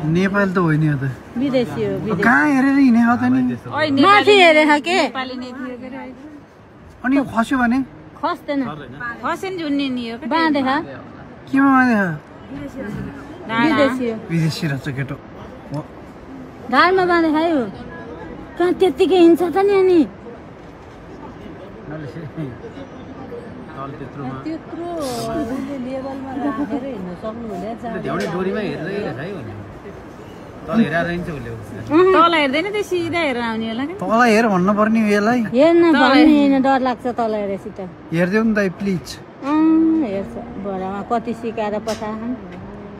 नेपाल त होइन यो त विदेशी हो विदेशी कहाँ हेरेर हिँडे हो त नि माथि हेरे के नेपाली नै थियो के अनि खस्यो भने खस्दैन खसेन जुन्ने नि हो बाँधे खा केमा बाँधे विदेशी हो विदेशी रहेछ केटो ढाडमा बाँधे खायो कहाँ त्यत्तिकै हिँड्छ त नि अनि त्यत्रो लेभलमा राखेर हिँड्न सक्नु हुँदैन तल हेर्दैन त्यो सिधा हेरेर आउने होला के तल हेर भन्नु पर्ने यसलाई हेर्न भन्ने डर लाग्छ तल हेरेपछि त हेरिदेऊ नि त प्लिज हेर्छ बडामा कति सिकाएर पठाएछन्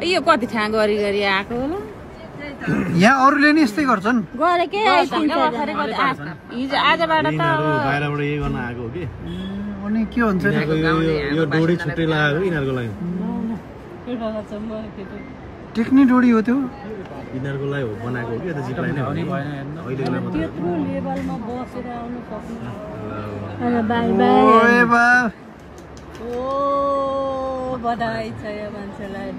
यो कति ठाउँ गरी गरी आएको होला यहाँ अरूले नि यस्तै गर्छन् गरेकै हिजो आजबाट त बाहिरबाट यही गर्न आएको हो कि अनि के हुन्छ यो डोरी छुट्टै लगाएको यिनीहरूको लागि टेक्नी डोरी हो त्यो यिनीहरूको लागि हो बनाएको हो कि त्यो जिपलाइन हो नि त्यत्रो लेभलमा बसेर आउनु सक्नु बाई ओए बा ओ बधाई छ यो मान्छेलाई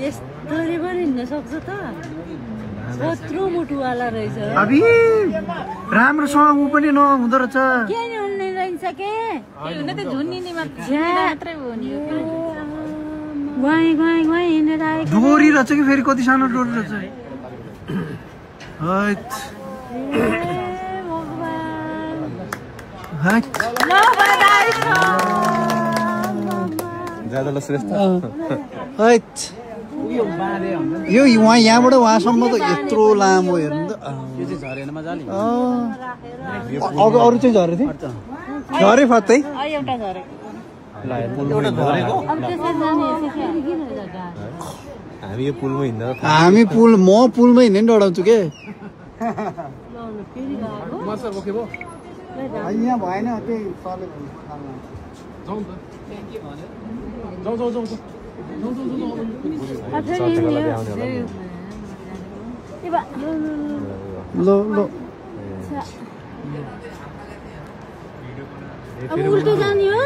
यस्तरी पनि हिँड्न सक्छ त कत्रो मुटुवाला रहेछ अबि राम्रोसँग ऊ पनि नहुँदो रहेछ के नि हुने रहेछ के हुन त झुन्निने मात्रै हो नि गुवाई गुवाई गुवाई हिँडेर आएको डोरी रहेछ कि फेरि कति सानो डोरी रहेछ यो यहाँबाट उहाँसम्म त यत्रो लामो हेर्नु त अरू चाहिँ झरे थियो झरे फत्तै हामी यो पुलमा हिँड्दा हामी म पुलमा हिँड्ने डराउँछु के यहाँ भएन त्यही उल्टो जाने हो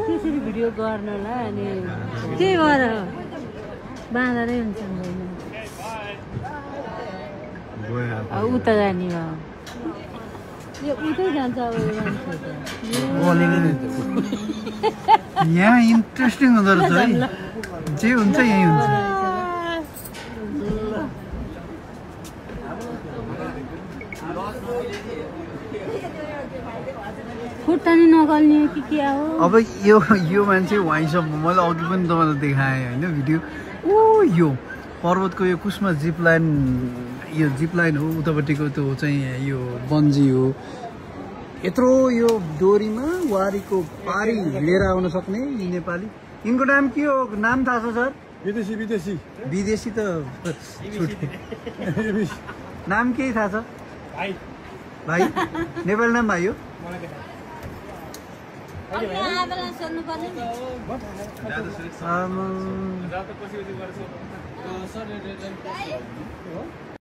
त्यसरी भिडियो गर्नलाई अनि के गर बाँधरै हुन्छ उता जाने हो यो उतै जान्छ अब यहाँ इन्ट्रेस्टिङ हुँदो रहेछ है जे हुन्छ यही हुन्छ खुट्टा नि नगल्ने कि के हो अब यो मान्छे वाइसअप मैले अघि पनि तपाईँलाई देखाएँ होइन भिडियो ओ यो पर्वतको यो कुसमा जिपलाइन यो जिपलाइन हो उतापट्टिको त्यो चाहिँ यो बन्जी हो यत्रो यो डोरीमा वारीको पारी हिँडेर आउन सक्ने यी नेपाली यिनको नाम के हो नाम थाहा छ सर विदेशी विदेशी विदेशी त नाम केही थाहा छ भाइ नेपाली नाम भाइ हो